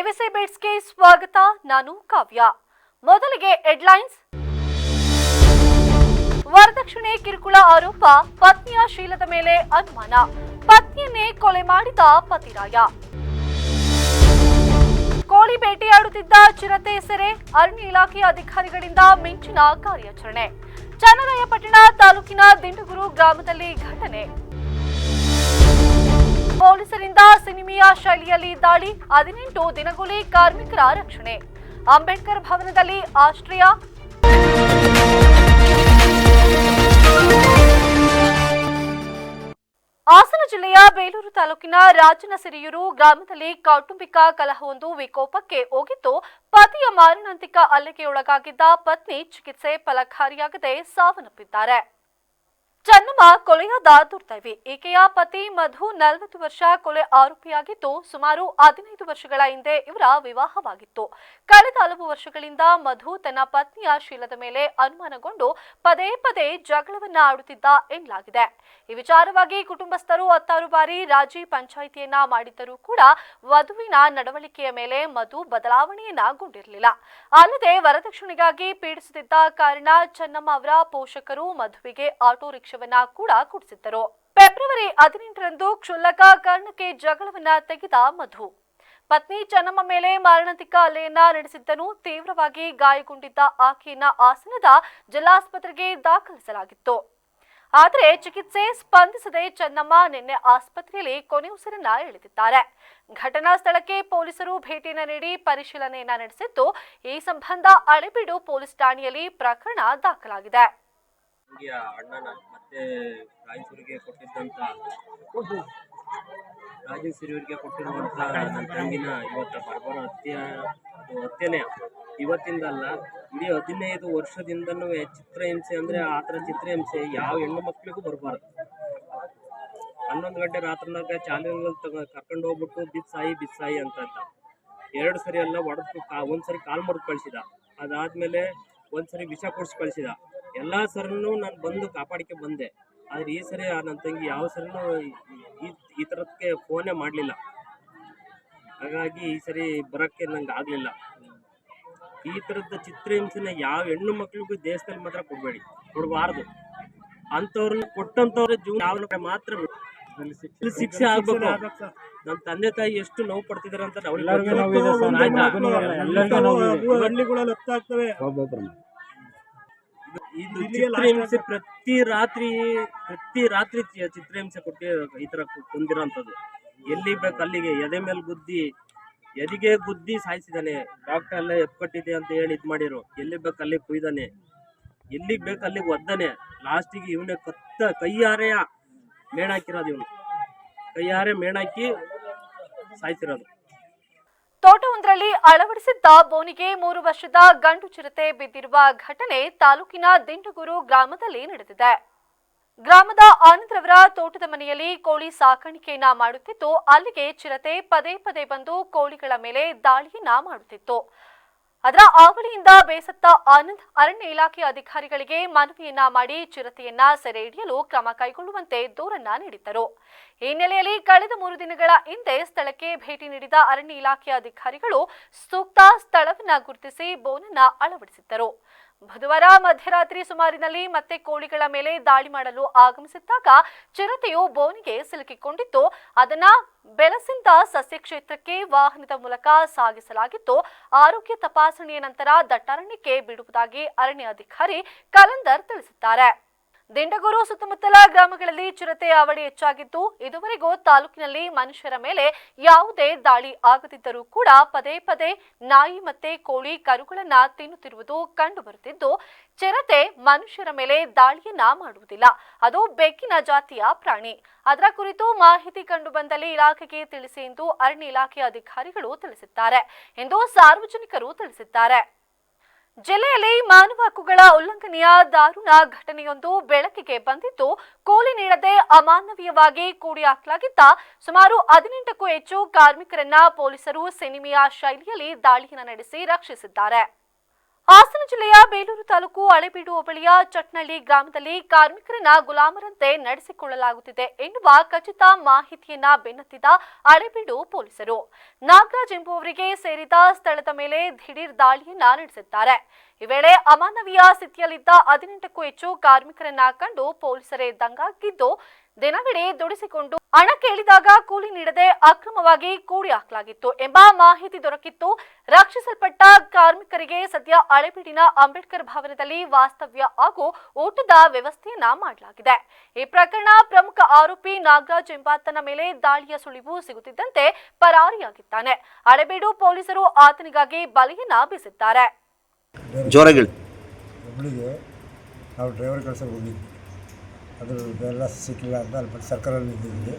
ಎವಿಸಿ ಬಿಟ್ಸ್ಗೆ ಸ್ವಾಗತ. ನಾನು ಕಾವ್ಯ. ಮೊದಲಿಗೆ ಹೆಡ್ಲೈನ್ಸ್. ವರದಕ್ಷಿಣೆ ಕಿರುಕುಳ ಆರೋಪ, ಪತ್ನಿಯ ಶೀಲದ ಮೇಲೆ ಅನುಮಾನ, ಪತ್ನಿಯನ್ನೇ ಕೊಲೆ ಮಾಡಿದ ಪತಿರಾಯ. ಕೋಳಿ ಬೇಟೆಯಾಡುತ್ತಿದ್ದ ಚಿರತೆ ಸೆರೆ, ಅರಣ್ಯ ಇಲಾಖೆ ಅಧಿಕಾರಿಗಳಿಂದ ಮಿಂಚಿನ ಕಾರ್ಯಾಚರಣೆ. ಚನ್ನರಾಯಪಟ್ಟಣ ತಾಲೂಕಿನ ದಿಂಡಗೂರು ಗ್ರಾಮದಲ್ಲಿ ಘಟನೆ. ಪೊಲೀಸರಿಂದ ಸಿನಿಮೀಯ ಶೈಲಿಯಲ್ಲಿ ದಾಳಿ, 18 ದಿನಗೂಲಿ ಕಾರ್ಮಿಕರ ರಕ್ಷಣೆ. ಅಂಬೇಡ್ಕರ್ ಭವನದಲ್ಲಿ ಆಶ್ರಯ. ಹಾಸನ ಜಿಲ್ಲೆಯ ಬೇಲೂರು ತಾಲೂಕಿನ ರಾಜನಸಿರಿಯೂರು ಗ್ರಾಮದಲ್ಲಿ ಕೌಟುಂಬಿಕ ಕಲಹವೊಂದು ವಿಕೋಪಕ್ಕೆ ಹೋಗಿದ್ದು, ಪತಿಯ ಮಾರಣಾಂತಿಕ ಹಲ್ಲೆಗೆ ಒಳಗಾಗಿದ್ದ ಪತ್ನಿ ಚಿಕಿತ್ಸೆ ಫಲಕಾರಿಯಾಗದೆ ಸಾವನ್ನಪ್ಪಿದ್ದಾರೆ. ಚನ್ನಮ್ಮ ಕೊಲೆಯಾದ ದುರ್ದೈವಿ. ಈಕೆಯ ಪತಿ ಮಧು 40 ವರ್ಷ ಕೊಲೆ ಆರೋಪಿಯಾಗಿದ್ದು, ಸುಮಾರು 15 ವರ್ಷಗಳ ಹಿಂದೆ ಇವರ ವಿವಾಹವಾಗಿತ್ತು. ಕಳೆದ ಹಲವು ವರ್ಷಗಳಿಂದ ಮಧು ತನ್ನ ಪತ್ನಿಯ ಶೀಲದ ಮೇಲೆ ಅನುಮಾನಗೊಂಡು ಪದೇ ಪದೇ ಜಗಳವನ್ನ ಆಡುತ್ತಿದ್ದ ಎನ್ನಲಾಗಿದೆ. ಈ ವಿಚಾರವಾಗಿ ಕುಟುಂಬಸ್ಥರು 10 ಬಾರಿ ರಾಜಿ ಪಂಚಾಯಿತಿಯನ್ನ ಮಾಡಿದ್ದರೂ ಕೂಡ ವಧುವಿನ ನಡವಳಿಕೆಯ ಮೇಲೆ ಮಧು ಬದಲಾವಣೆಯನ್ನಗೊಂಡಿರಲಿಲ್ಲ. ಅಲ್ಲದೆ ವರದಕ್ಷಿಣೆಗಾಗಿ ಪೀಡಿಸುತ್ತಿದ್ದ ಕಾರಣ ಚನ್ನಮ್ಮ ಅವರ ಪೋಷಕರು ಮಧುವಿಗೆ ಆಟೋ ರಿಕ್ಷಾವನ್ನ ಕೂಡ ಕೊಡಿಸಿದ್ದರು. ಫೆಬ್ರವರಿ 18ರಂದು ಕ್ಷುಲ್ಲಕ ಕಾರಣಕ್ಕೆ ಜಗಳವನ್ನ ತೆಗೆದ ಮಧು ಪತ್ನಿ ಚನ್ನಮ್ಮ ಮೇಲೆ ಮಾರಣಾಂತಿಕ ಹಲ್ಲೆಯನ್ನ ನಡೆಸಿದ್ದನು. ತೀವ್ರವಾಗಿ ಗಾಯಗೊಂಡಿದ್ದ ಆಕೆಯನ್ನ ಹಾಸನದ ಜಿಲ್ಲಾಸ್ಪತ್ರೆಗೆ ದಾಖಲಿಸಲಾಗಿತ್ತು. ಆದರೆ ಚಿಕಿತ್ಸೆ ಸ್ಪಂದಿಸದೆ ಚನ್ನಮ್ಮ ನಿನ್ನೆ ಆಸ್ಪತ್ರೆಯಲ್ಲಿ ಕೊನೆಯುಸಿರನ್ನ ಎಳೆದಿದ್ದಾರೆ. ಘಟನಾ ಸ್ಥಳಕ್ಕೆ ಪೊಲೀಸರು ಭೇಟಿಯನ್ನು ನೀಡಿ ಪರಿಶೀಲನೆಯನ್ನ ನಡೆಸಿದ್ದು, ಈ ಸಂಬಂಧ ಹಳೆಬೀಡು ಪೊಲೀಸ್ ಠಾಣೆಯಲ್ಲಿ ಪ್ರಕರಣ ದಾಖಲಾಗಿದೆ. ಅಣ್ಣನ ಮತ್ತೆ ರಾಯಚೂರಿಗೆ ಕೊಟ್ಟಿರುವಂತ ನನ್ನ ತಂಗಿನ ಇವತ್ತ ಬರ್ಬರ ಹತ್ಯೆನೇ ಇವತ್ತಿಂದಲ್ಲ, ಇಡೀ 15 ವರ್ಷದಿಂದನೂ ಚಿತ್ರಹಿಂಸೆ ಅಂದ್ರೆ ಆತರ ಚಿತ್ರಹಿಂಸೆ ಯಾವ ಹೆಣ್ಣು ಮಕ್ಕಳಿಗೂ ಬರಬಾರ್ದು. 11 ಗಂಟೆ ರಾತ್ರಿನಾಗ ಚಾಲುವಿನಲ್ಲಿ ಕರ್ಕೊಂಡು ಹೋಗ್ಬಿಟ್ಟು ಬಿಸಾಯಿ ಅಂತ 2 ಸರಿ ಎಲ್ಲ ಹೊಡೆದು ಒಂದ್ಸರಿ ಕಾಲ್ ಮುರಿದು ಕಳಿಸಿದ. ಅದಾದ್ಮೇಲೆ ಒಂದ್ಸರಿ ವಿಷ ಕೊಡಿಸಿ ಕಳಿಸಿದ. ಎಲ್ಲಾ ಸರಿನೂ ನಾನು ಬಂದು ಕಾಪಾಡಿಕೆ ಬಂದೆ. ಆದ್ರೆ ಈ ಸರಿ ನನ್ನ ತಂಗಿ ಯಾವ ಸರಿನೂ ಈ ತರಕ್ಕೆ ಫೋನೇ ಮಾಡಲಿಲ್ಲ. ಹಾಗಾಗಿ ಈ ಸರಿ ಬರೋಕ್ಕೆ ನಂಗೆ ಆಗಲಿಲ್ಲ. ಈ ಥರದ ಚಿತ್ರಹಿಂಸೆನ ಯಾವ ಹೆಣ್ಣು ಮಕ್ಕಳಿಗೂ ದೇಶದಲ್ಲಿ ಮಾತ್ರ ಕೊಡಬಾರ್ದು. ಅಂಥವ್ರನ್ನ ಕೊಟ್ಟಂಥವ್ರ ಜೀವನ ಮಾತ್ರ ಶಿಕ್ಷೆ ಆಗ್ಬೇಕು. ನಮ್ಮ ತಂದೆ ತಾಯಿ ಎಷ್ಟು ನೋವು ಪಡ್ತಿದಾರೆ ಅಂತ ಇದು ಚಿತ್ರಹಿಂಸೆ ಪ್ರತಿ ರಾತ್ರಿ ಚಿತ್ರಹಿಂಸೆ ಕೊಟ್ಟಿ ಈ ತರ ಕುಂದಿರೋಂಥದ್ದು. ಎಲ್ಲಿ ಬೇಕು ಅಲ್ಲಿಗೆ ಎದೆಗೆ ಗುದ್ದಿ ಸಾಯಿಸಿದಾನೆ. ಡಾಕ್ಟರ್ ಎಲ್ಲ ಎಪ್ಕಟ್ಟಿದೆ ಅಂತ ಹೇಳಿ ಇದ್ ಮಾಡಿರು. ಎಲ್ಲಿ ಬೇಕು ಅಲ್ಲಿ ಕುಯ್ದಾನೆ, ಎಲ್ಲಿಗೆ ಬೇಕು ಅಲ್ಲಿಗೆ ಒದ್ದಾನೆ. ಲಾಸ್ಟಿಗೆ ಇವನೇ ಕೈಯಾರೆ ಮೇಣಾಕಿರೋದು. ಇವನು ಕೈಯಾರೆ ಮೇಣಾಕಿ ಸಾಯಿಸಿರೋದು. ತೋಟವೊಂದರಲ್ಲಿ ಅಳವಡಿಸಿದ್ದ ಬೋನಿಗೆ 3 ವರ್ಷದ ಗಂಡು ಚಿರತೆ ಬಿದ್ದಿರುವ ಘಟನೆ ತಾಲೂಕಿನ ದಿಂಡಗೂರು ಗ್ರಾಮದಲ್ಲಿ ನಡೆದಿದೆ. ಗ್ರಾಮದ ಆನಂದ್ರವರ ತೋಟದ ಮನೆಯಲ್ಲಿ ಕೋಳಿ ಸಾಕಾಣಿಕೆಯನ್ನ ಮಾಡುತ್ತಿದ್ದು, ಅಲ್ಲಿಗೆ ಚಿರತೆ ಪದೇ ಪದೇ ಬಂದು ಕೋಳಿಗಳ ಮೇಲೆ ದಾಳಿಯನ್ನ ಮಾಡುತ್ತಿತ್ತು. ಅದರ ಆವಳಿಯಿಂದ ಬೇಸತ್ತ ಆನಂದ್ ಅರಣ್ಯ ಇಲಾಖೆ ಅಧಿಕಾರಿಗಳಿಗೆ ಮನವಿಯನ್ನ ಮಾಡಿ ಚಿರತೆಯನ್ನ ಸೆರೆ ಹಿಡಿಯಲು ಕ್ರಮ ಕೈಗೊಳ್ಳುವಂತೆ ದೂರನ್ನ ನೀಡಿದ್ದರು. ಈ ಹಿನ್ನೆಲೆಯಲ್ಲಿ ಕಳೆದ 3 ದಿನಗಳ ಹಿಂದೆ ಸ್ಥಳಕ್ಕೆ ಭೇಟಿ ನೀಡಿದ ಅರಣ್ಯ ಇಲಾಖೆ ಅಧಿಕಾರಿಗಳು ಸೂಕ್ತ ಸ್ಥಳವನ್ನ ಗುರುತಿಸಿ ಬೋನನ್ನ ಅಳವಡಿಸಿದ್ದರು. ಬುಧವಾರ ಮಧ್ಯರಾತ್ರಿ ಸುಮಾರಿನಲ್ಲಿ ಮತ್ತೆ ಕೋಳಿಗಳ ಮೇಲೆ ದಾಳಿ ಮಾಡಲು ಆಗಮಿಸಿದ್ದಾಗ ಚಿರತೆಯು ಬೋನಿಗೆ ಸಿಲುಕಿಕೊಂಡಿದ್ದು, ಅದನ್ನ ಬೆಲಸಿಂದ ಸಸ್ಯ ಕ್ಷೇತ್ರಕ್ಕೆ ವಾಹನದ ಮೂಲಕ ಸಾಗಿಸಲಾಗಿದ್ದು, ಆರೋಗ್ಯ ತಪಾಸಣೆಯ ನಂತರ ದಟ್ಟಾರಣ್ಯಕ್ಕೆ ಬಿಡುವುದಾಗಿ ಅರಣ್ಯ ಅಧಿಕಾರಿ ಕಲಂದರ್ ತಿಳಿಸಿದ್ದಾರೆ. ದಿಂಡಗೂರು ಸುತ್ತಮುತ್ತಲ ಗ್ರಾಮಗಳಲ್ಲಿ ಚಿರತೆ ಹಾವಳಿ ಹೆಚ್ಚಾಗಿದ್ದು, ಇದುವರೆಗೂ ತಾಲೂಕಿನಲ್ಲಿ ಮನುಷ್ಯರ ಮೇಲೆ ಯಾವುದೇ ದಾಳಿ ಆಗದಿದ್ದರೂ ಕೂಡ ಪದೇ ಪದೇ ನಾಯಿ ಮತ್ತೆ ಕೋಳಿ ಕರುಗಳನ್ನ ತಿನ್ನುತ್ತಿರುವುದು ಕಂಡು ಬರುತ್ತಿದ್ದು, ಚಿರತೆ ಮನುಷ್ಯರ ಮೇಲೆ ದಾಳಿಯನ್ನ ಮಾಡುವುದಿಲ್ಲ. ಅದು ಬೆಕ್ಕಿನ ಜಾತಿಯ ಪ್ರಾಣಿ. ಅದರ ಕುರಿತು ಮಾಹಿತಿ ಕಂಡು ಬಂದಲ್ಲಿ ಇಲಾಖೆಗೆ ತಿಳಿಸಿ ಎಂದು ಅರಣ್ಯ ಇಲಾಖೆ ಅಧಿಕಾರಿಗಳು ತಿಳಿಸಿದ್ದಾರೆ ಎಂದು ಸಾರ್ವಜನಿಕರು ತಿಳಿಸಿದ್ದಾರೆ. ಜಿಲ್ಲೆಯಲ್ಲಿ ಮಾನವ ಹಕ್ಕುಗಳ ಉಲ್ಲಂಘನೆಯ ದಾರುಣ ಘಟನೆಯೊಂದು ಬೆಳಕಿಗೆ ಬಂದಿದ್ದು, ಕೂಲಿ ನೀಡದೆ ಅಮಾನವೀಯವಾಗಿ ಕೂಡಿ ಹಾಕಲಾಗಿದ್ದ ಸುಮಾರು 18ಕ್ಕೂ ಹೆಚ್ಚು ಕಾರ್ಮಿಕರನ್ನ ಪೊಲೀಸರು ಸಿನಿಮೀಯ ಶೈಲಿಯಲ್ಲಿ ದಾಳಿಯನ್ನು ನಡೆಸಿ ರಕ್ಷಿಸಿದ್ದಾರೆ. ಹಾಸನ ಜಿಲ್ಲೆಯ ಬೇಲೂರು ತಾಲೂಕು ಹಳೇಬೀಡು ಹೋಬಳಿಯ ಚಟ್ನಳ್ಳಿ ಗ್ರಾಮದಲ್ಲಿ ಕಾರ್ಮಿಕರನ್ನ ಗುಲಾಮರಂತೆ ನಡೆಸಿಕೊಳ್ಳಲಾಗುತ್ತಿದೆ ಎನ್ನುವ ಖಚಿತ ಮಾಹಿತಿಯನ್ನ ಬೆನ್ನತ್ತಿದ ಹಳೇಬೀಡು ಪೊಲೀಸರು ನಾಗರಾಜ್ ಎಂಬುವವರಿಗೆ ಸೇರಿದ ಸ್ಥಳದ ಮೇಲೆ ದಿಢೀರ್ ದಾಳಿಯನ್ನ ನಡೆಸಿದ್ದಾರೆ. ಈ ವೇಳೆ ಅಮಾನವೀಯ ಸ್ಥಿತಿಯಲ್ಲಿದ್ದ 18ಕ್ಕೂ ಹೆಚ್ಚು ಕಾರ್ಮಿಕರನ್ನ ಕಂಡು ಪೊಲೀಸರೇ ದಂಗಾಗಿದ್ದು, ದಿನವಿಡೀ ದುಡಿಸಿಕೊಂಡು ಹಣ ಕೇಳಿದಾಗ ಕೂಲಿ ನೀಡದೆ ಅಕ್ರಮವಾಗಿ ಕೂಡಿ ಹಾಕಲಾಗಿತ್ತು ಎಂಬ ಮಾಹಿತಿ ದೊರಕಿತ್ತು. ರಕ್ಷಿಸಲ್ಪಟ್ಟ ಕಾರ್ಮಿಕರಿಗೆ ಸದ್ಯ ಹಳೇಬೀಡಿನ ಅಂಬೇಡ್ಕರ್ ಭವನದಲ್ಲಿ ವಾಸ್ತವ್ಯ ಹಾಗೂ ಊಟದ ವ್ಯವಸ್ಥೆಯನ್ನ ಮಾಡಲಾಗಿದೆ. ಈ ಪ್ರಕರಣ ಪ್ರಮುಖ ಆರೋಪಿ ನಾಗರಾಜ್ ಎಂಬಾತನ ಮೇಲೆ ದಾಳಿಯ ಸುಳಿವು ಸಿಗುತ್ತಿದ್ದಂತೆ ಪರಾರಿಯಾಗಿದ್ದಾನೆ. ಹಳೇಬೀಡು ಪೊಲೀಸರು ಆತನಿಗಾಗಿ ಬಲೆಯನ್ನ ಬೀಸಿದ್ದಾರೆ. ಹುಬ್ಳಿಗೆ ನಾವು ಡ್ರೈವರ್ ಕೆಲಸಕ್ಕೆ ಹೋಗಿದ್ವಿ. ಅದ್ರದ್ದೆಲ್ಲ ಸಿಕ್ಕಿಲ್ಲ ಅಂತ ಅಲ್ಲಿ ಸರ್ಕಲಲ್ಲಿ ಇದ್ದಿದ್ವಿ.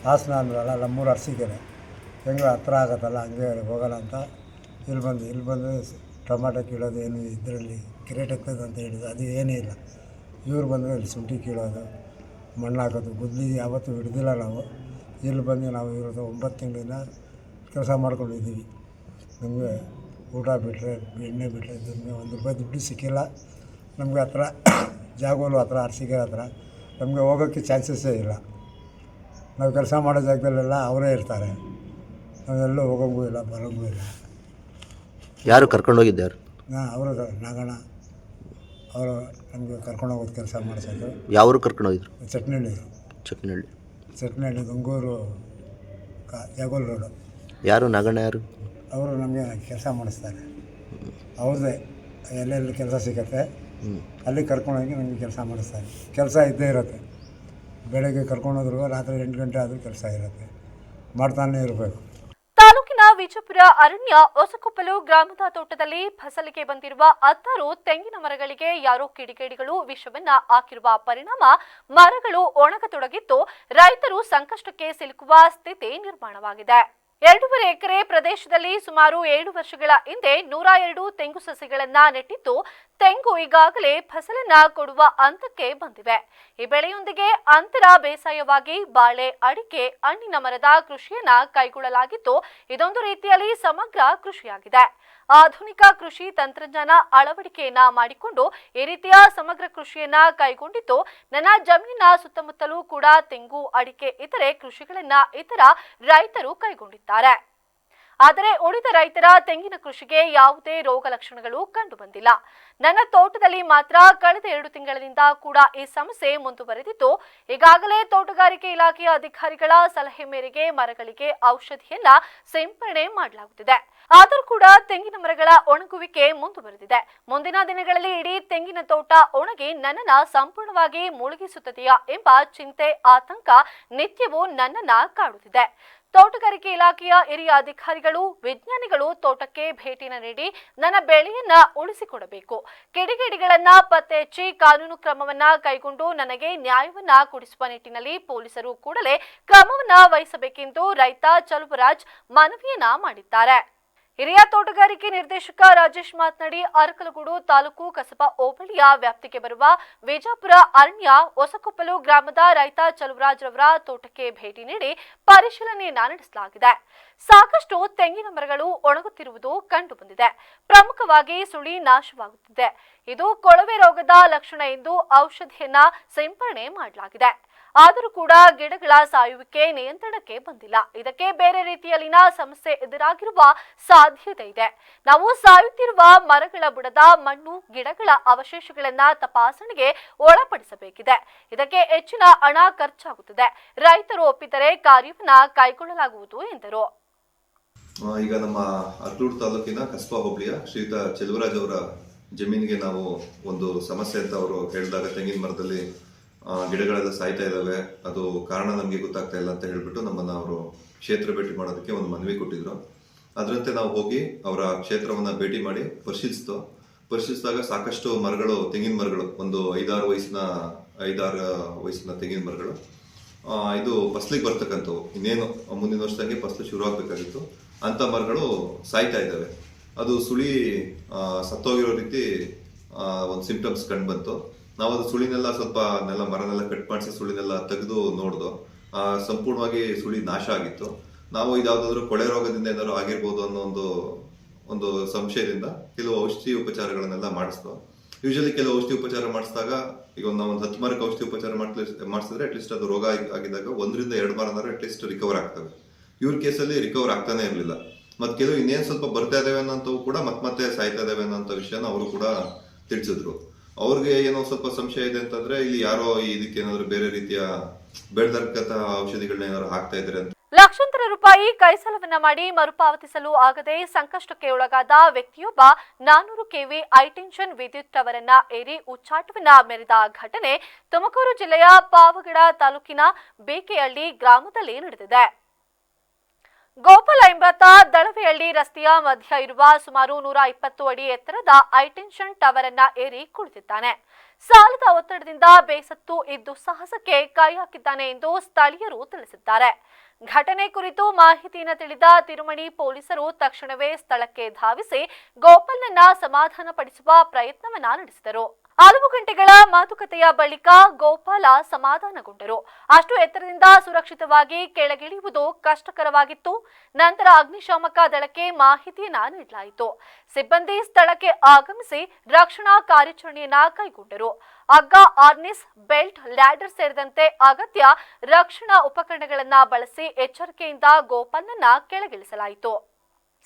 ಹಾಸನ ಅಂದ್ರಲ್ಲ, ನಮ್ಮೂರು ಅರಸೀಕೆರೆ ಹೆಂಗೆ ಹತ್ರ ಆಗತ್ತಲ್ಲ, ಹಂಗೆ ಹೋಗೋಣ ಅಂತ ಇಲ್ಲಿ ಬಂದು ಟೊಮಾಟೊ ಕೀಳೋದು ಏನು ಇದರಲ್ಲಿ ಕಿರೇಟ್ ಎತ್ತೋದು ಅಂತ ಹೇಳಿದ್ರು. ಅದು ಏನೂ ಇಲ್ಲ. ಇವ್ರು ಬಂದರೆ ಇಲ್ಲಿ ಶುಂಠಿ ಕೀಳೋದು, ಮಣ್ಣು ಹಾಕೋದು, ಗುದ್ಲಿ ಯಾವತ್ತೂ ಹಿಡ್ದಿಲ್ಲ ನಾವು. ಇಲ್ಲಿ ಬಂದು ನಾವು ಇರೋದು 9 ತಿಂಗಳಿಂದ ಕೆಲಸ ಮಾಡ್ಕೊಂಡಿದ್ದೀವಿ. ನಮಗೆ ಊಟ ಬಿಟ್ಟರೆ, ಎಣ್ಣೆ ಬಿಟ್ಟರೆ ₹1 ದುಡ್ಡು ಸಿಕ್ಕಿಲ್ಲ ನಮಗೆ. ಹತ್ರ ಜಾಗೋಲು ಹತ್ರ, ಅರಸೀಕೆರೆ ಹತ್ರ ನಮಗೆ ಹೋಗೋಕ್ಕೆ ಚಾನ್ಸಸ್ಸೇ ಇಲ್ಲ. ನಾವು ಕೆಲಸ ಮಾಡೋ ಜಾಗದಲ್ಲೆಲ್ಲ ಅವರೇ ಇರ್ತಾರೆ. ನಾವೆಲ್ಲೂ ಹೋಗೋಂಗೂ ಇಲ್ಲ, ಬರೋಂಗೂ ಇಲ್ಲ. ಯಾರು ಕರ್ಕೊಂಡೋಗಿದ್ದಾರೆ? ಅವರು ನಾಗಣ್ಣ ಅವರು ನಮಗೆ ಕರ್ಕೊಂಡು ಹೋಗೋದು ಕೆಲಸ ಮಾಡಿಸೋದು. ಯಾವರು ಕರ್ಕೊಂಡೋಗಿದ್ರು? ಚಟ್ನಳ್ಳಿ ಗಂಗೂರು ಜಾಗೋಲ್ ರೋಡು. ಯಾರು ನಾಗಣ್ಣ? ಯಾರು ಅವರು ನಮಗೆ ಕೆಲಸ ಮಾಡಿಸ್ತಾರೆ. ಅವ್ರದ್ದೇ ಎಲ್ಲೆಲ್ಲಿ ಕೆಲಸ ಸಿಗುತ್ತೆ ಅಲ್ಲಿ ಕರ್ಕೊಂಡೋಗಿ ನಮಗೆ ಕೆಲಸ ಮಾಡಿಸ್ತಾರೆ. ಕೆಲಸ ಇದ್ದೇ ಇರುತ್ತೆ. ಬೆಳಗ್ಗೆ ಕರ್ಕೊಂಡೋದ್ರು ರಾತ್ರಿ 8 ಗಂಟೆ ಆದರೂ ಕೆಲಸ ಇರುತ್ತೆ, ಮಾಡ್ತಾನೇ ಇರಬೇಕು. ತಾಲೂಕಿನ ವಿಜಯಪುರ ಅರಣ್ಯ ಹೊಸಕೊಪ್ಪಲು ಗ್ರಾಮದ ತೋಟದಲ್ಲಿ ಫಸಲಿಗೆ ಬಂದಿರುವ 16 ತೆಂಗಿನ ಮರಗಳಿಗೆ ಯಾರೋ ಕಿಡಿಗೇಡಿಗಳು ವಿಷವನ್ನ ಹಾಕಿರುವ ಪರಿಣಾಮ ಮರಗಳು ಒಣಗತೊಡಗಿದ್ದು, ರೈತರು ಸಂಕಷ್ಟಕ್ಕೆ ಸಿಲುಕುವ ಸ್ಥಿತಿ ನಿರ್ಮಾಣವಾಗಿದೆ. 2.5 ಎಕರೆ ಪ್ರದೇಶದಲ್ಲಿ ಸುಮಾರು 7 ವರ್ಷಗಳ ಹಿಂದೆ 102 ತೆಂಗು ಸಸಿಗಳನ್ನ ನೆಟ್ಟಿದ್ದು, ತೆಂಗು ಈಗಾಗಲೇ ಫಸಲನ್ನ ಕೊಡುವ ಹಂತಕ್ಕೆ ಬಂದಿವೆ. ಈ ಬೆಳೆಯೊಂದಿಗೆ ಅಂತರ ಬೇಸಾಯವಾಗಿ ಬಾಳೆ, ಅಡಿಕೆ, ಹಣ್ಣಿನ ಮರದ ಕೃಷಿಯನ್ನ ಕೈಗೊಳ್ಳಲಾಗಿದ್ದು, ಇದೊಂದು ರೀತಿಯಲ್ಲಿ ಸಮಗ್ರ ಕೃಷಿಯಾಗಿದೆ. ಆಧುನಿಕ ಕೃಷಿ ತಂತ್ರಜ್ಞಾನ ಅಳವಡಿಕೆಯನ್ನ ಮಾಡಿಕೊಂಡು ಈ ರೀತಿಯ ಸಮಗ್ರ ಕೃಷಿಯನ್ನ ಕೈಗೊಂಡಿದ್ದು, ನನ್ನ ಜಮೀನಿನ ಸುತ್ತಮುತ್ತಲೂ ಕೂಡ ತೆಂಗು, ಅಡಿಕೆ, ಇತರೆ ಕೃಷಿಗಳನ್ನ ಇತರ ರೈತರು ಕೈಗೊಂಡಿದ್ದಾರೆ. ಆದರೆ ಉಳಿದ ರೈತರ ತೆಂಗಿನ ಕೃಷಿಗೆ ಯಾವುದೇ ರೋಗ ಲಕ್ಷಣಗಳು ಕಂಡು ಬಂದಿಲ್ಲ. ನನ್ನ ತೋಟದಲ್ಲಿ ಮಾತ್ರ ಕಳೆದ 2 ತಿಂಗಳಿನಿಂದ ಕೂಡ ಈ ಸಮಸ್ಯೆ ಮುಂದುವರೆದಿದ್ದು, ಈಗಾಗಲೇ ತೋಟಗಾರಿಕೆ ಇಲಾಖೆಯ ಅಧಿಕಾರಿಗಳ ಸಲಹೆ ಮೇರೆಗೆ ಮರಗಳಿಗೆ ಔಷಧಿಯನ್ನ ಸಿಂಪರಣೆ ಮಾಡಲಾಗುತ್ತಿದೆ. ಆದರೂ ಕೂಡ ತೆಂಗಿನ ಮರಗಳ ಒಣಗುವಿಕೆ ಮುಂದುವರೆದಿದೆ. ಮುಂದಿನ ದಿನಗಳಲ್ಲಿ ಇಡೀ ತೆಂಗಿನ ತೋಟ ಒಣಗಿ ನನ್ನನ್ನ ಸಂಪೂರ್ಣವಾಗಿ ಮುಳುಗಿಸುತ್ತದೆಯಾ ಎಂಬ ಚಿಂತೆ, ಆತಂಕ ನಿತ್ಯವೂ ನನ್ನನ್ನ ಕಾಡುತ್ತಿದೆ. ತೋಟಗಾರಿಕೆ ಇಲಾಖೆಯ ಹಿರಿಯ ಅಧಿಕಾರಿಗಳು, ವಿಜ್ಞಾನಿಗಳು ತೋಟಕ್ಕೆ ಭೇಟಿನ ನೀಡಿ ನನ್ನ ಬೆಳೆಯನ್ನ ಉಳಿಸಿಕೊಡಬೇಕು. ಕಿಡಿಗೇಡಿಗಳನ್ನ ಪತ್ತೆ ಹಚ್ಚಿ ಕಾನೂನು ಕ್ರಮವನ್ನ ಕೈಗೊಂಡು ನನಗೆ ನ್ಯಾಯವನ್ನ ಕೊಡಿಸುವ ನಿಟ್ಟಿನಲ್ಲಿ ಪೊಲೀಸರು ಕೂಡಲೇ ಕ್ರಮವನ್ನ ವಹಿಸಬೇಕೆಂದು ರೈತ ಚಲುವರಾಜ್ ಮನವಿಯನ್ನ ಮಾಡಿದ್ದಾರೆ. ಹಿರಿಯ ತೋಟಗಾರಿಕೆ ನಿರ್ದೇಶಕ ರಾಜೇಶ್ ಮಾತನಾಡಿ, ಅರಕಲಗೂಡು ತಾಲೂಕು ಕಸಬಾ ಹೋಬಳಿಯ ವ್ಯಾಪ್ತಿಗೆ ಬರುವ ವಿಜಯಪುರ ಅರಣ್ಯ ಹೊಸಕೊಪ್ಪಲು ಗ್ರಾಮದ ರೈತ ಚಲುವರಾಜ್ ರವರ ತೋಟಕ್ಕೆ ಭೇಟಿ ನೀಡಿ ಪರಿಶೀಲನೆಯನ್ನ ನಡೆಸಲಾಗಿದೆ. ಸಾಕಷ್ಟು ತೆಂಗಿನ ಮರಗಳು ಒಣಗುತ್ತಿರುವುದು ಕಂಡು ಬಂದಿದೆ. ಪ್ರಮುಖವಾಗಿ ಸುಳಿ ನಾಶವಾಗುತ್ತಿದೆ. ಇದು ಕೊಳವೆ ರೋಗದ ಲಕ್ಷಣ ಎಂದು ಔಷಧಿಯನ್ನ ಸಿಂಪರಣೆ ಮಾಡಲಾಗಿದೆ. ಆದರೂ ಕೂಡ ಗಿಡಗಳ ಸಾಯುವಿಕೆ ನಿಯಂತ್ರಣಕ್ಕೆ ಬಂದಿಲ್ಲ. ಇದಕ್ಕೆ ಬೇರೆ ರೀತಿಯಲ್ಲಿನ ಸಮಸ್ಯೆ ಎದುರಾಗಿರುವ ಸಾಧ್ಯತೆ ಇದೆ. ನಾವು ಸಾಯುತ್ತಿರುವ ಮರಗಳ ಬುಡದ ಮಣ್ಣು, ಗಿಡಗಳ ಅವಶೇಷಗಳನ್ನ ತಪಾಸಣೆಗೆ ಒಳಪಡಿಸಬೇಕಿದೆ. ಇದಕ್ಕೆ ಹೆಚ್ಚಿನ ಹಣ ಖರ್ಚಾಗುತ್ತದೆ. ರೈತರು ಒಪ್ಪಿದರೆ ಕಾರ್ಯವನ್ನ ಕೈಗೊಳ್ಳಲಾಗುವುದು ಎಂದರು. ಈಗ ನಮ್ಮ ಅರಕಲಗೂಡು ತಾಲೂಕಿನ ಕಸಬಾ ಹೋಬಳಿಯ ಶ್ರೀಯುತ ಚೆಲುವರಾಜ್ ಅವರ ಜಮೀನಿಗೆ ನಾವು ಒಂದು ಸಮಸ್ಯೆ ಅಂತ ಅವರು ಹೇಳಿದಾಗ, ತೆಂಗಿನ ಮರದಲ್ಲಿ ಗಿಡಗಳೆಲ್ಲ ಸಾಯ್ತಾ ಇದ್ದಾವೆ, ಅದು ಕಾರಣ ನಮಗೆ ಗೊತ್ತಾಗ್ತಾ ಇಲ್ಲ ಅಂತ ಹೇಳ್ಬಿಟ್ಟು ನಮ್ಮನ್ನು ಅವರು ಕ್ಷೇತ್ರ ಭೇಟಿ ಮಾಡೋದಕ್ಕೆ ಒಂದು ಮನವಿ ಕೊಟ್ಟಿದ್ರು. ಅದರಂತೆ ನಾವು ಹೋಗಿ ಅವರ ಕ್ಷೇತ್ರವನ್ನು ಭೇಟಿ ಮಾಡಿ ಪರಿಶೀಲಿಸಿದಾಗ ಸಾಕಷ್ಟು ಮರಗಳು, ತೆಂಗಿನ ಮರಗಳು, ಒಂದು 5-6 ವಯಸ್ಸಿನ ತೆಂಗಿನ ಮರಗಳು ಇದು ಫಸಲಿಗೆ ಬರ್ತಕ್ಕಂಥವು. ಇನ್ನೇನು ಮುಂದಿನ ವರ್ಷದಂಗೆ ಫಸಲು ಶುರು ಆಗಬೇಕಾಗಿತ್ತು, ಅಂಥ ಮರಗಳು ಸಾಯ್ತಾ ಇದ್ದಾವೆ. ಅದು ಸುಳಿ ಸತ್ತೋಗಿರೋ ರೀತಿ ಒಂದು ಸಿಂಪ್ಟಮ್ಸ್ ಕಂಡು ಬಂತು. ನಾವು ಅದು ಸುಳಿನೆಲ್ಲ ಸ್ವಲ್ಪ ಮರನೆಲ್ಲ ಕಟ್ ಮಾಡಿಸಿ ಸುಳಿನೆಲ್ಲ ತೆಗೆದು ನೋಡ್ದು, ಸಂಪೂರ್ಣವಾಗಿ ಸುಳಿ ನಾಶ ಆಗಿತ್ತು. ನಾವು ಇದಾವುದಾದ್ರೂ ಕೊಳೆ ರೋಗದಿಂದ ಏನಾದ್ರು ಆಗಿರ್ಬೋದು ಅನ್ನೋ ಒಂದು ಒಂದು ಸಂಶಯದಿಂದ ಕೆಲವು ಔಷಧಿ ಉಪಚಾರಗಳನ್ನೆಲ್ಲ ಮಾಡಿಸ್ತು. ಯೂಶಲಿ ಕೆಲವು ಔಷಧಿ ಉಪಚಾರ ಮಾಡಿಸಿದಾಗ ಈಗ ನಾವು ಒಂದು 10 ಮಾರಕ್ಕೆ ಔಷಧಿ ಉಪಚಾರ ಮಾಡಿಸಿದ್ರೆ ಅಟ್ಲೀಸ್ಟ್ ಅದು ರೋಗ ಆಗಿದ್ದಾಗ 1 ರಿಂದ 2 ಮಾರನಾದ್ರೂ ಅಟ್ಲೀಸ್ಟ್ ರಿಕವರ್ ಆಗ್ತವೆ. ಇವ್ರ ಕೇಸಲ್ಲಿ ರಿಕವರ್ ಆಗ್ತಾನೆ ಇರಲಿಲ್ಲ. ಮತ್ತೆ ಕೆಲವು ಇನ್ನೇನು ಸ್ವಲ್ಪ ಬರ್ತಾ ಇದಾವೆ ಅನ್ನೋಂಥವು ಕೂಡ ಮತ್ತೆ ಸಾಯ್ತಾ ಇದಾವೆ ಅನ್ನೋಂಥ ವಿಷಯನ ಅವರು ಕೂಡ ತಿಳಿಸಿದ್ರು. ಅವ್ರಿಗೆ ಏನೋ ಸ್ವಲ್ಪ ಸಂಶಯ ಇದೆ ಅಂತಂದ್ರೆ ಇಲ್ಲಿ ಯಾರೋ ಇದಕ್ಕೆ ಏನಾದ್ರು ಬೇರೆ ರೀತಿಯ ಬೆಳೆದರ್ಕತ ಔಷಧಿಗಳನ್ನ ಏನಾದ್ರು ಹಾಕ್ತಾ ಇದ್ದಾರೆ ಅಂತ. ಲಕ್ಷಾಂತರ ರೂಪಾಯಿ ಕೈಸಾಲವನ್ನ ಮಾಡಿ ಮರುಪಾವತಿಸಲು ಆಗದೆ ಸಂಕಷ್ಟಕ್ಕೆ ಒಳಗಾದ ವ್ಯಕ್ತಿಯೊಬ್ಬ 400 ಕೆವಿ ಹೈಟೆನ್ಷನ್ ವಿದ್ಯುತ್ ಟವರನ್ನ ಏರಿ ಉಚ್ಚಾಟವನ್ನ ಮೆರೆದ ಘಟನೆ ತುಮಕೂರು ಜಿಲ್ಲೆಯ ಪಾವಗಡ ತಾಲೂಕಿನ ಬೇಕೆಹಳ್ಳಿ ಗ್ರಾಮದಲ್ಲಿ ನಡೆದಿದೆ. ಗೋಪಾಲ ಎಂಬಾತ ದಳವೆಹಳ್ಳಿ ರಸ್ತೆಯ ಮಧ್ಯ ಇರುವ ಸುಮಾರು 120 ಅಡಿ ಎತ್ತರದ ಹೈಟೆನ್ಷನ್ ಟವರ್ ಅನ್ನ ಏರಿ ಕುಳಿತಿದ್ದಾನೆ. ಸಾಲದ ಒತ್ತಡದಿಂದ ಬೇಸತ್ತು ಇದ್ದು ಸಾಹಸಕ್ಕೆ ಕೈ ಹಾಕಿದ್ದಾನೆ ಎಂದು ಸ್ಥಳೀಯರು ತಿಳಿಸಿದ್ದಾರೆ. ಘಟನೆ ಕುರಿತು ಮಾಹಿತಿಯನ್ನು ತಿಳಿದ ತಿರುಮಣಿ ಪೊಲೀಸರು ತಕ್ಷಣವೇ ಸ್ಥಳಕ್ಕೆ ಧಾವಿಸಿ ಗೋಪಾಲ್ನನ್ನ ಸಮಾಧಾನಪಡಿಸುವ ಪ್ರಯತ್ನವನ್ನ ನಡೆಸಿದರು. ಹಲವು ಗಂಟೆಗಳ ಮಾತುಕತೆಯ ಬಳಿಕ ಗೋಪಾಲ ಸಮಾಧಾನಗೊಂಡರು. ಅಷ್ಟು ಎತ್ತರದಿಂದ ಸುರಕ್ಷಿತವಾಗಿ ಕೆಳಗಿಳಿಯುವುದು ಕಷ್ಟಕರವಾಗಿತ್ತು. ನಂತರ ಅಗ್ನಿಶಾಮಕ ದಳಕ್ಕೆ ಮಾಹಿತಿಯನ್ನ ನೀಡಲಾಯಿತು. ಸಿಬ್ಬಂದಿ ಸ್ಥಳಕ್ಕೆ ಆಗಮಿಸಿ ರಕ್ಷಣಾ ಕಾರ್ಯಾಚರಣೆಯನ್ನ ಕೈಗೊಂಡರು. ಹಗ್ಗ, ಆರ್ನೆಸ್, ಬೆಲ್ಟ್, ಲ್ಯಾಡರ್ ಸೇರಿದಂತೆ ಅಗತ್ಯ ರಕ್ಷಣಾ ಉಪಕರಣಗಳನ್ನ ಬಳಸಿ ಎಚ್ಚರಿಕೆಯಿಂದ ಗೋಪಾಲ್ನನ್ನ ಕೆಳಗಿಳಿಸಲಾಯಿತು.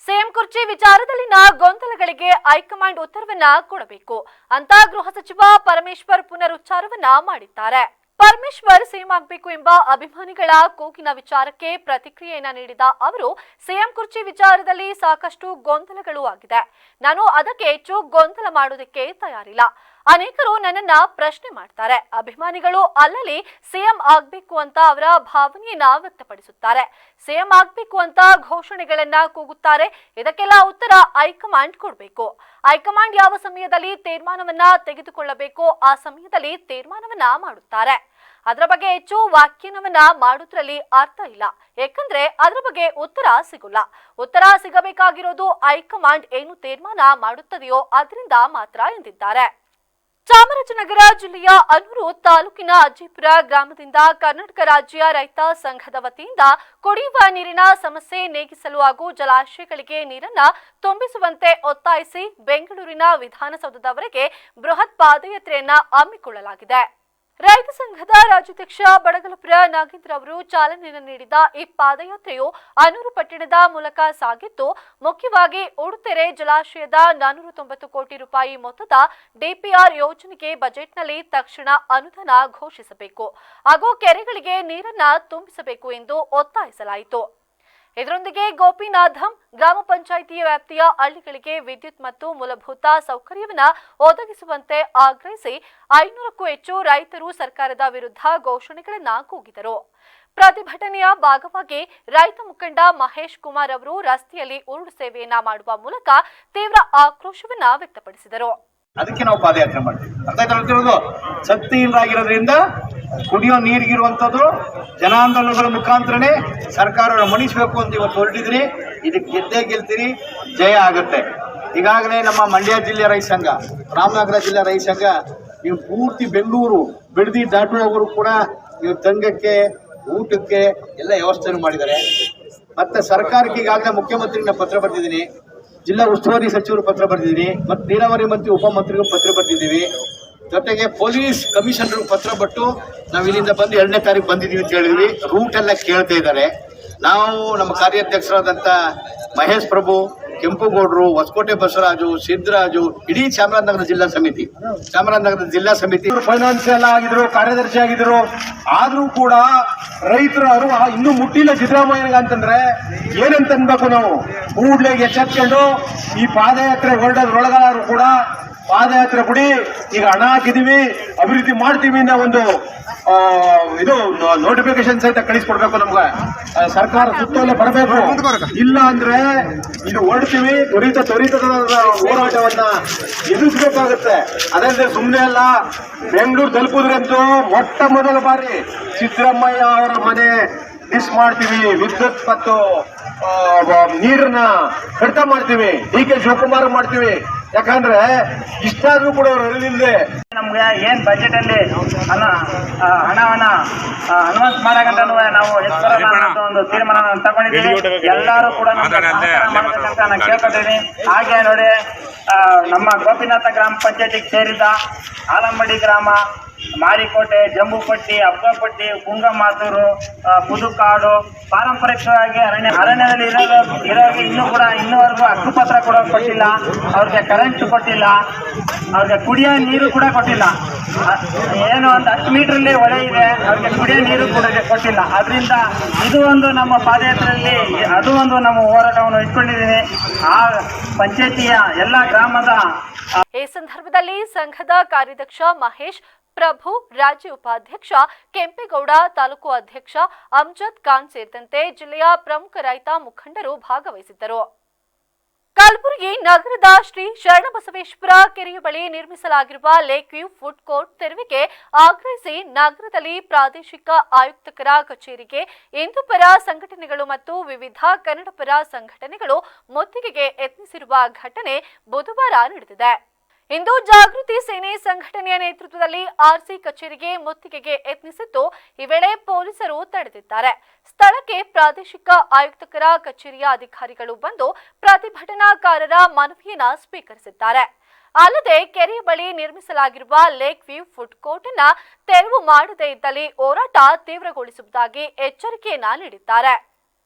ಸಿಎಂ ಕುರ್ಚಿ ವಿಚಾರದಲ್ಲಿನ ಗೊಂದಲಗಳಿಗೆ ಹೈಕಮಾಂಡ್ ಉತ್ತರವನ್ನ ಕೊಡಬೇಕು ಅಂತ ಗೃಹ ಸಚಿವ ಪರಮೇಶ್ವರ್ ಪುನರುಚ್ಚಾರವನ್ನ ಮಾಡಿದ್ದಾರೆ. ಪರಮೇಶ್ವರ್ ಸಿಎಂ ಆಗಬೇಕು ಎಂಬ ಅಭಿಮಾನಿಗಳ ಕೂಗಿನ ವಿಚಾರಕ್ಕೆ ಪ್ರತಿಕ್ರಿಯೆಯನ್ನ ನೀಡಿದ ಅವರು, ಸಿಎಂ ಕುರ್ಚಿ ವಿಚಾರದಲ್ಲಿ ಸಾಕಷ್ಟು ಗೊಂದಲಗಳು ಆಗಿದೆ. ನಾನು ಅದಕ್ಕೆ ಹೆಚ್ಚು ಗೊಂದಲ ಮಾಡೋದಕ್ಕೆ ತಯಾರಿಲ್ಲ. ಅನೇಕರು ನನ್ನನ್ನ ಪ್ರಶ್ನೆ ಮಾಡ್ತಾರೆ. ಅಭಿಮಾನಿಗಳು ಅಲ್ಲಲ್ಲಿ ಸಿಎಂ ಆಗ್ಬೇಕು ಅಂತ ಅವರ ಭಾವನೆಯನ್ನ ವ್ಯಕ್ತಪಡಿಸುತ್ತಾರೆ. ಸಿಎಂ ಆಗ್ಬೇಕು ಅಂತ ಘೋಷಣೆಗಳನ್ನ ಕೂಗುತ್ತಾರೆ. ಇದಕ್ಕೆಲ್ಲ ಉತ್ತರ ಹೈಕಮಾಂಡ್ ಕೊಡಬೇಕು. ಹೈಕಮಾಂಡ್ ಯಾವ ಸಮಯದಲ್ಲಿ ತೀರ್ಮಾನವನ್ನ ತೆಗೆದುಕೊಳ್ಳಬೇಕು ಆ ಸಮಯದಲ್ಲಿ ತೀರ್ಮಾನವನ್ನ ಮಾಡುತ್ತಾರೆ. ಅದರ ಬಗ್ಗೆ ಹೆಚ್ಚು ವ್ಯಾಖ್ಯಾನವನ್ನ ಮಾಡುವುದರಲ್ಲಿ ಅರ್ಥ ಇಲ್ಲ. ಯಾಕಂದ್ರೆ ಅದರ ಬಗ್ಗೆ ಉತ್ತರ ಸಿಗಲ್ಲ. ಉತ್ತರ ಸಿಗಬೇಕಾಗಿರೋದು ಹೈಕಮಾಂಡ್ ಏನು ತೀರ್ಮಾನ ಮಾಡುತ್ತದೆಯೋ ಅದರಿಂದ ಮಾತ್ರ ಎಂದಿದ್ದಾರೆ. ಚಾಮರಾಜನಗರ ಜಿಲ್ಲೆಯ ಅನೂರು ತಾಲೂಕಿನ ಅಜ್ಜಿಪುರ ಗ್ರಾಮದಿಂದ ಕರ್ನಾಟಕ ರಾಜ್ಯ ರೈತ ಸಂಘದ ವತಿಯಿಂದ ಕುಡಿಯುವ ನೀರಿನ ಸಮಸ್ಯೆ ನೀಗಿಸಲು ಹಾಗೂ ಜಲಾಶಯಗಳಿಗೆ ನೀರನ್ನ ತುಂಬಿಸುವಂತೆ ಒತ್ತಾಯಿಸಿ ಬೆಂಗಳೂರಿನ ವಿಧಾನಸೌಧದವರೆಗೆ ಬೃಹತ್ ಪಾದಯಾತ್ರೆಯನ್ನ ಹಮ್ಮಿಕೊಳ್ಳಲಾಗಿದೆ. ರೈತ ಸಂಘದ ರಾಜ್ಯಾಧ್ಯಕ್ಷ ಬಡಗಲಪುರ ನಾಗೇಂದ್ರ ಅವರು ಚಾಲನೆಯನ್ನು ನೀಡಿದ ಈ ಪಾದಯಾತ್ರೆಯು ಅನೂರು ಪಟ್ಟಣದ ಮೂಲಕ ಸಾಗಿದ್ದು, ಮುಖ್ಯವಾಗಿ ಉಡುತೆರೆ ಜಲಾಶಯದ 490 ಕೋಟಿ ರೂಪಾಯಿ ಮೊತ್ತದ ಡಿಪಿಆರ್ ಯೋಜನೆಗೆ ಬಜೆಟ್ನಲ್ಲಿ ತಕ್ಷಣ ಅನುದಾನ ಘೋಷಿಸಬೇಕು ಹಾಗೂ ಕೆರೆಗಳಿಗೆ ನೀರನ್ನ ತುಂಬಿಸಬೇಕು ಎಂದು ಒತ್ತಾಯಿಸಲಾಯಿತು. ಇದರೊಂದಿಗೆ ಗೋಪಿನಾಥಂ ಗ್ರಾಮ ಪಂಚಾಯಿತಿಯ ವ್ಯಾಪ್ತಿಯ ಹಳ್ಳಿಗಳಿಗೆ ವಿದ್ಯುತ್ ಮತ್ತು ಮೂಲಭೂತ ಸೌಕರ್ಯವನ್ನು ಒದಗಿಸುವಂತೆ ಆಗ್ರಹಿಸಿ 500ಕ್ಕೂ ಹೆಚ್ಚು ರೈತರು ಸರ್ಕಾರದ ವಿರುದ್ಧ ಘೋಷಣೆಗಳನ್ನ ಕೂಗಿದರು. ಪ್ರತಿಭಟನೆಯ ಭಾಗವಾಗಿ ರೈತ ಮುಖಂಡ ಮಹೇಶ್ ಕುಮಾರ್ ಅವರು ರಸ್ತೆಯಲ್ಲಿ ಉರುಳು ಸೇವೆಯನ್ನ ಮಾಡುವ ಮೂಲಕ ತೀವ್ರ ಆಕ್ರೋಶವನ್ನ ವ್ಯಕ್ತಪಡಿಸಿದರು. ಅದಕ್ಕೆ ನಾವು ಪಾದಯಾತ್ರೆ ಮಾಡ್ತೀವಿ. ಅರ್ಥ ಆಯ್ತು. ಶಕ್ತಿಯಿಂದಾಗಿರೋದ್ರಿಂದ ಕುಡಿಯೋ ನೀರಿಗಿರುವಂಥದ್ದು ಜನಾಂದೋಲನಗಳ ಮುಖಾಂತರನೇ ಸರ್ಕಾರ ಮಣಿಸಬೇಕು ಅಂತ ಇವತ್ತು ಹೊರಟಿದ್ರಿ. ಇದಕ್ಕೆ ಗೆದ್ದೇ ಗೆಲ್ತೀರಿ, ಜಯ ಆಗುತ್ತೆ. ಈಗಾಗಲೇ ನಮ್ಮ ಮಂಡ್ಯ ಜಿಲ್ಲೆ ರೈತ ಸಂಘ, ರಾಮನಗರ ಜಿಲ್ಲೆ ರೈತ ಸಂಘ, ನೀವು ಪೂರ್ತಿ ಬೆಂಗಳೂರು ಬಿಡದಿ ದಾಟುವವರು ಕೂಡ ನೀವು ತಂಗಕ್ಕೆ ಊಟಕ್ಕೆ ಎಲ್ಲ ವ್ಯವಸ್ಥೆ ಮಾಡಿದ್ದಾರೆ. ಮತ್ತೆ ಸರ್ಕಾರಕ್ಕೆ ಈಗಾಗಲೇ ಮುಖ್ಯಮಂತ್ರಿನ ಪತ್ರ ಬರೆದಿದ್ದೀನಿ, ಜಿಲ್ಲಾ ಉಸ್ತುವಾರಿ ಸಚಿವರು ಪತ್ರ ಬರೆದಿದ್ದೀನಿ, ಮತ್ತು ನೀರಾವರಿ ಮಂತ್ರಿ ಉಪಮಂತ್ರಿಗೂ ಪತ್ರ ಬರೆದಿದ್ದೀವಿ. ಜೊತೆಗೆ ಪೊಲೀಸ್ ಕಮಿಷನರ್ ಪತ್ರ ಬಟ್ಟು ನಾವು ಇಲ್ಲಿಂದ ಬಂದು 2ನೇ ತಾರೀಕು ಬಂದಿದ್ದೀವಿ ಅಂತ ಹೇಳಿದ್ವಿ. ರೂಟ್ ಎಲ್ಲ ಕೇಳ್ತಾ ಇದ್ದಾರೆ. ನಾವು ನಮ್ಮ ಕಾರ್ಯಾಧ್ಯಕ್ಷರಾದಂಥ ಮಹೇಶ್ ಪ್ರಭು, ಕೆಂಪುಗೌಡರು, ಹೊಸಕೋಟೆ ಬಸವರಾಜು, ಸಿದ್ದರಾಜು, ಇಡೀ ಚಾಮರಾಜನಗರ ಜಿಲ್ಲಾ ಸಮಿತಿ ಫೈನಾನ್ಸಿಯಲ್ ಆಗಿದ್ರು, ಕಾರ್ಯದರ್ಶಿ ಆಗಿದ್ರು. ಆದ್ರೂ ಕೂಡ ರೈತರು ಇನ್ನೂ ಮುಟ್ಟಿಲ್ಲ ಸಿದ್ದರಾಮಯ್ಯ ಅಂತಂದ್ರೆ ಏನಂತ ಅನ್ಬೇಕು ನಾವು. ಕೂಡ್ಲೆ ಎಚ್ಚೆತ್ಕೊಂಡು ಈ ಪಾದಯಾತ್ರೆ ಹೊರಡೋದ್ರೊಳಗಾದ್ರು ಕೂಡ ಪಾದಯಾತ್ರೆ ಬಿಡಿ, ಈಗ ಹಣ ಹಾಕಿದೀವಿ, ಅಭಿವೃದ್ಧಿ ಮಾಡ್ತೀವಿ ಅನ್ನೋ ಒಂದು ಇದು ನೋಟಿಫಿಕೇಶನ್ ಸಹಿತ ಕಳಿಸ್ಕೊಡ್ಬೇಕು. ನಮ್ಗೆ ಸರ್ಕಾರ ಸುತ್ತಲೇ ಬರಬೇಕು. ಇಲ್ಲ ಅಂದ್ರೆ ಇದು ಹೊರಡ್ತೀವಿ, ತ್ವರಿತದ ಹೋರಾಟವನ್ನ ಎದುರಿಸಬೇಕಾಗುತ್ತೆ. ಅದಲ್ಲದೆ ಸುಮ್ಮನೆ ಅಲ್ಲ, ಬೆಂಗಳೂರು ತಲುಪಿದ್ರಂತೂ ಮೊಟ್ಟ ಮೊದಲ ಬಾರಿ ಸಿದ್ದರಾಮಯ್ಯ ಅವರ ಮನೆ ಡಿಸ್ ಮಾಡ್ತೀವಿ, ವಿದ್ಯುತ್ ಮತ್ತು ನೀರನ್ನ ಕಡಿತ ಮಾಡ್ತೀವಿ, DK ಶಿವಕುಮಾರ್ ಮಾಡ್ತೀವಿ. ಯಾಕಂದ್ರೆ ಇಷ್ಟಾದ್ರೂ ಕೂಡ ಅವ್ರು ಅರಿವಿಲ್ಲದೆ ನಮ್ಗೆ ಏನ್ ಬಜೆಟ್ ಅಲ್ಲಿ ಹಣವನ್ನ ಅನೌನ್ಸ್ ಮಾಡಕಂತ ನಾವು ಒಂದು ತೀರ್ಮಾನ ತಗೊಂಡಿದ್ದೀವಿ. ಎಲ್ಲರೂ ಕೂಡ ಮಾಡ್ಬೇಕಂತ ನಾನು ಕೇಳ್ಕೊತೀನಿ. ಹಾಗೆ ನೋಡಿ, ನಮ್ಮ ಗೋಪಿನಾಥ ಗ್ರಾಮ ಪಂಚಾಯತಿಗೆ ಸೇರಿದ ಆಲಂಬಡಿ ಗ್ರಾಮ, ಮಾರಿಕೋಟೆ, ಜಂಬುಪಟ್ಟಿ, ಅಬ್ಬಪಟ್ಟಿ, ಕುಂಗಮಾತೂರು, ಪುದುಕಾಡು ಪಾರಂಪರಿಕವಾಗಿ ಅರಣ್ಯದಲ್ಲಿ ಇರೋರಿಗೆ ಇನ್ನೂವರೆಗೂ ಹಕ್ಕುಪತ್ರ ಕೂಡ ಕೊಟ್ಟಿಲ್ಲ, ಅವ್ರಿಗೆ ಕರೆಂಟ್ ಕೊಟ್ಟಿಲ್ಲ, ಅವ್ರಿಗೆ ಕುಡಿಯೋ ನೀರು ಕೂಡ ಕೊಟ್ಟಿಲ್ಲ. ಏನು ಒಂದು 10 ಮೀಟ್ರಲ್ಲಿ ಹೊಳೆ ಇದೆ, ಅವ್ರಿಗೆ ಕುಡಿಯೋ ನೀರು ಕೂಡ ಕೊಟ್ಟಿಲ್ಲ. ಅದರಿಂದ ಇದು ಒಂದು ನಮ್ಮ ಪಾದಯಾತ್ರೆಯಲ್ಲಿ ಅದು ಒಂದು ನಮ್ಮ ಹೋರಾಟವನ್ನು ಇಟ್ಕೊಂಡಿದ್ದೀನಿ. ಆ ಪಂಚಾಯತಿಯ ಎಲ್ಲ ಗ್ರಾಮದ ಈ ಸಂದರ್ಭದಲ್ಲಿ ಸಂಘದ ಕಾರ್ಯಾಧ್ಯಕ್ಷ ಮಹೇಶ್, ಪ್ರಭು, ರಾಜ್ಯ ಉಪಾಧ್ಯಕ್ಷ ಕೆಂಪೇಗೌಡ, ತಾಲೂಕು ಅಧ್ಯಕ್ಷ ಅಮ್ಜದ್ ಖಾನ್ ಸೇರಿದಂತೆ ಜಿಲ್ಲೆಯ ಪ್ರಮುಖ ರೈತ ಮುಖಂಡರು ಭಾಗವಹಿಸಿದ್ದರು. ಕಲಬುರಗಿ ನಗರದ ಶ್ರೀ ಶರಣಬಸವೇಶ್ವರ ಕೆರೆಯ ಬಳಿ ನಿರ್ಮಿಸಲಾಗಿರುವ ಲೇಕ್ ವ್ಯೂ ಫುಡ್ ಕೋರ್ಟ್ ತೆರವಿಗೆ ಆಗ್ರಹಿಸಿ ನಗರದಲ್ಲಿ ಪ್ರಾದೇಶಿಕ ಆಯುಕ್ತರ ಕಚೇರಿಗೆ ಹಿಂದೂಪರ ಸಂಘಟನೆಗಳು ಮತ್ತು ವಿವಿಧ ಕನ್ನಡಪರ ಸಂಘಟನೆಗಳು ಮುತ್ತಿಗೆಗೆ ಯತ್ನಿಸಿರುವ ಘಟನೆ ಬುಧವಾರ ನಡೆದಿದೆ. ಹಿಂದೂ ಜಾಗೃತಿ ಸೇನೆ ಸಂಘಟನೆಯ ನೇತೃತ್ವದಲ್ಲಿ ಆರ್ಸಿ ಕಚೇರಿಗೆ ಮುತ್ತಿಗೆಗೆ ಯತ್ನಿಸಿದ್ದು, ಈ ವೇಳೆ ಪೊಲೀಸರು ತಡೆದಿದ್ದಾರೆ. ಸ್ಥಳಕ್ಕೆ ಪ್ರಾದೇಶಿಕ ಆಯುಕ್ತರ ಕಚೇರಿಯ ಅಧಿಕಾರಿಗಳು ಬಂದು ಪ್ರತಿಭಟನಾಕಾರರ ಮನವಿಯನ್ನ ಸ್ವೀಕರಿಸಿದ್ದಾರೆ. ಅಲ್ಲದೆ ಕೆರೆಯ ಬಳಿ ನಿರ್ಮಿಸಲಾಗಿರುವ ಲೇಕ್ ವ್ಯೂ ಫುಡ್ ಕೋರ್ಟ್ ಅನ್ನ ತೆರವು ಮಾಡದೇ ಇದ್ದಲ್ಲಿ ಹೋರಾಟ ತೀವ್ರಗೊಳಿಸುವುದಾಗಿ ಎಚ್ಚರಿಕೆಯನ್ನ ನೀಡಿದ್ದಾರೆ.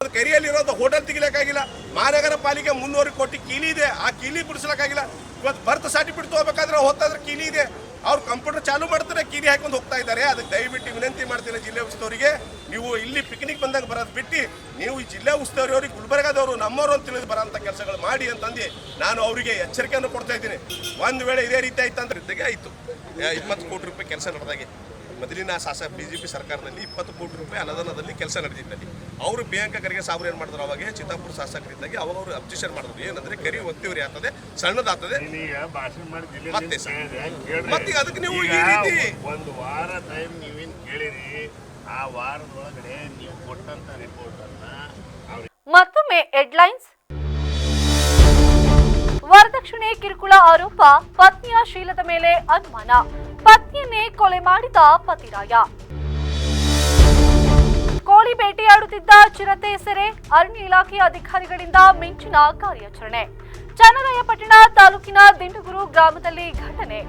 ಕೆರೆಯಲ್ಲಿರೋದು ಹೋಟೆಲ್ ತೆಗಿಲಿಕ್ಕಾಗಿಲ್ಲ. ಮಹಾನಗರ ಪಾಲಿಕೆ 300 ಕೋಟಿ ಕೀಲಿ ಇದೆ, ಆ ಕೀಲಿ ಬಿಡಿಸ್ಲಿಕ್ಕಾಗಿಲ್ಲ. ಇವತ್ತು ಬರ್ತ್ ಸರ್ಟಿಫಿಕೇಟ್ ತಗೋಬೇಕಾದ್ರೆ ಹೋಗ್ತಾದ್ರೆ ಕೀಲಿ ಇದೆ, ಅವ್ರು ಕಂಪ್ಯೂಟರ್ ಚಾಲು ಮಾಡ್ತಾರೆ, ಕೀಲಿ ಹಾಕೊಂಡು ಹೋಗ್ತಾ ಇದ್ದಾರೆ. ಅದಕ್ಕೆ ದಯವಿಟ್ಟು ವಿನಂತಿ ಮಾಡ್ತೀನಿ ಜಿಲ್ಲೆ ಉಸ್ತುವಾರಿಗೆ, ನೀವು ಇಲ್ಲಿ ಪಿಕ್ನಿಕ್ ಬಂದಾಗ ಬರೋದು ಬಿಟ್ಟು ನೀವು ಈ ಜಿಲ್ಲೆ ಉಸ್ತುವಾರಿಯವ್ರಿಗೆ ಗುಲ್ಬರ್ಗಾದವರು ನಮ್ಮವರು ಅಂತ ತಿಳಿದು ಬರೋಂಥ ಕೆಲಸಗಳು ಮಾಡಿ ಅಂತಂದು ನಾನು ಅವರಿಗೆ ಎಚ್ಚರಿಕೆಯನ್ನು ಕೊಡ್ತಾ ಇದ್ದೀನಿ. ಒಂದು ವೇಳೆ ಇದೇ ರೀತಿ ಆಯ್ತು ಅಂದ್ರೆ ಆಯಿತು 20 ಕೋಟಿ ರೂಪಾಯಿ ಕೆಲಸ ನಡೆದಾಗೆ ಮೊದಲಿನ BJP ಸರ್ಕಾರದಲ್ಲಿ 20 ಕೋಟಿ ರೂಪಾಯಿ ಅನುದಾನದಲ್ಲಿ ಕೆಲಸ ನಡೆದಿದ್ದಲ್ಲಿ ಅವರು ಪ್ರಿಯಾಂಕಾ ಖರ್ಗೆ ಸಾಬ್ರು ಏನು ಮಾಡಿದ್ರು, ಅವಾಗ ಚಿತ್ತಾಪುರ ಶಾಸಕರಿದ್ದಾಗೆ ಅವಾಗ ಅವರು ಅಬ್ಜೆಕ್ಷನ್ ಮಾಡಿದ್ರು. ಏನಂದ್ರೆ ಕೆರೆ ಒತ್ತಿವರಿ ಆಗ್ತದೆ, ಸಣ್ಣದಾಗ್ತದೆ, ಮತ್ತೆ ಅದಕ್ಕೆ ನೀವು ಈ ರೀತಿ ಒಂದು ವಾರ ಟೈಮ್ ನೀವೇನು ಕೇಳಿರಿ, ಆ ವಾರದೊಳಗಡೆ ನೀವು ಕೊಟ್ಟಂತ ರಿಪೋರ್ಟ್ ಅನ್ನ ಮತ್ತೊಮ್ಮೆ ಹೆಡ್ಲೈನ್ಸ್. ವರದಕ್ಷಿಣೆ ಕಿರುಕುಳ ಆರೋಪ, ಪತ್ನಿಯ ಶೀಲದ ಮೇಲೆ ಅನುಮಾನ, ಪತ್ನಿಯನ್ನೇ ಕೊಲೆ ಮಾಡಿದ ಪತಿರಾಯ. ಕೋಳಿ ಬೇಟೆಯಾಡುತ್ತಿದ್ದ ಚಿರತೆ ಸೆರೆ, ಅರಣ್ಯ ಇಲಾಖೆ ಅಧಿಕಾರಿಗಳಿಂದ ಮಿಂಚಿನ ಕಾರ್ಯಾಚರಣೆ. ಚನ್ನರಾಯಪಟ್ಟಣ ತಾಲೂಕಿನ ದಿಂಡಗುರು ಗ್ರಾಮದಲ್ಲಿ ಘಟನೆ.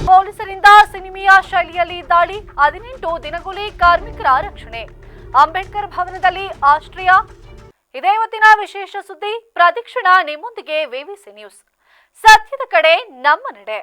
ಪೊಲೀಸರಿಂದ ಸಿನಿಮೀಯ ಶೈಲಿಯಲ್ಲಿ ದಾಳಿ, 18 ದಿನಗೂಲಿ ಕಾರ್ಮಿಕರ ರಕ್ಷಣೆ. ಅಂಬೇಡ್ಕರ್ ಭವನದಲ್ಲಿ ಆಶ್ರಯ. ಇದೇ ಇವತ್ತಿನ ವಿಶೇಷ ಸುದ್ದಿ. ಪ್ರತಿಕ್ಷಣ ನಿಮ್ಮೊಂದಿಗೆ VVC ನ್ಯೂಸ್. ಸತ್ಯದ ಕಡೆ ನಮ್ಮ ನಡೆ.